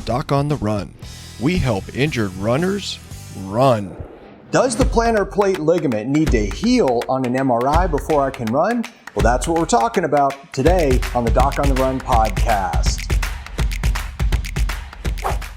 Doc on the Run. We help injured runners run. Does the plantar plate ligament need to heal on an MRI before I can run? Well, that's what we're talking about today on the Doc on the Run podcast.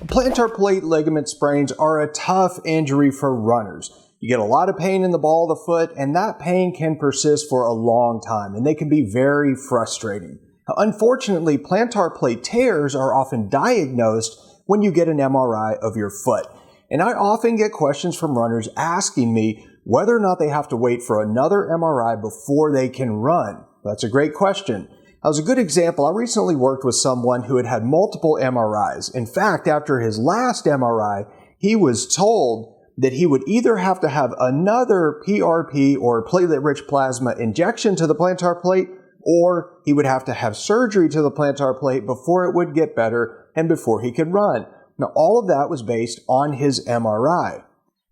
Plantar plate ligament sprains are a tough injury for runners. You get a lot of pain in the ball of the foot, and that pain can persist for a long time, and they can be very frustrating. Now, unfortunately, plantar plate tears are often diagnosed when you get an MRI of your foot. And I often get questions from runners asking me whether or not they have to wait for another MRI before they can run. That's a great question. As a good example, I recently worked with someone who had had multiple MRIs. In fact, after his last MRI, he was told that he would either have to have another PRP or platelet-rich plasma injection to the plantar plate, or he would have to have surgery to the plantar plate before it would get better and before he could run. Now, all of that was based on his MRI.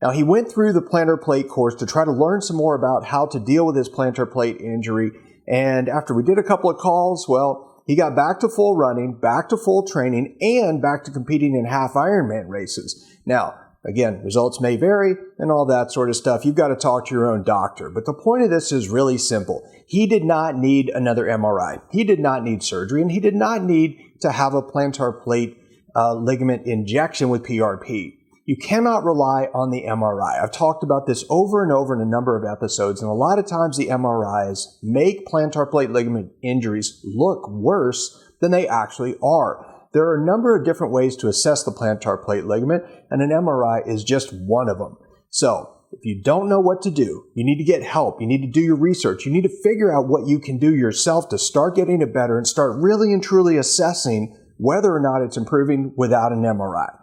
Now, he went through the plantar plate course to try to learn some more about how to deal with his plantar plate injury, and after we did a couple of calls, well, he got back to full running, back to full training, and back to competing in half Ironman races. Now, again, results may vary and all that sort of stuff. You've got to talk to your own doctor. But the point of this is really simple. He did not need another MRI. He did not need surgery, and he did not need to have a plantar plate ligament injection with PRP. You cannot rely on the MRI. I've talked about this over and over in a number of episodes, and a lot of times the MRIs make plantar plate ligament injuries look worse than they actually are. There are a number of different ways to assess the plantar plate ligament, and an MRI is just one of them. So, if you don't know what to do, you need to get help. You need to do your research. You need to figure out what you can do yourself to start getting it better and start really and truly assessing whether or not it's improving without an MRI.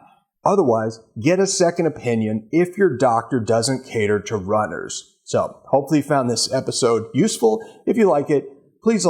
Otherwise, get a second opinion if your doctor doesn't cater to runners. So, hopefully you found this episode useful. If you like it, please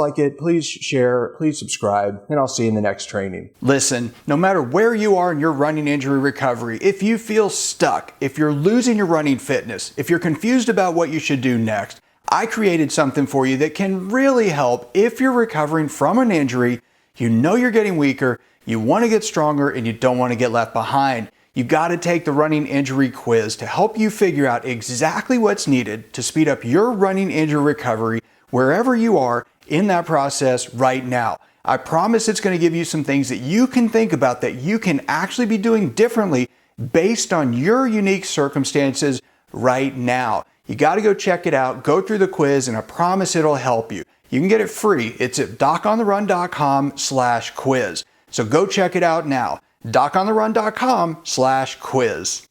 share, please subscribe, and I'll see you in the next training. Listen, no matter where you are in your running injury recovery, if you feel stuck, if you're losing your running fitness, if you're confused about what you should do next, I created something for you that can really help if you're recovering from an injury, you know you're getting weaker, you want to get stronger, and you don't want to get left behind. You got to take the running injury quiz to help you figure out exactly what's needed to speed up your running injury recovery wherever you are in that process right now. I promise it's going to give you some things that you can think about that you can actually be doing differently based on your unique circumstances right now. You got to go check it out, go through the quiz, and I promise it'll help you. You can get it free. It's at docontherun.com/quiz. So go check it out now. docontherun.com/quiz.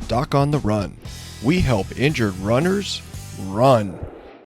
Doc on the Run. We help injured runners run.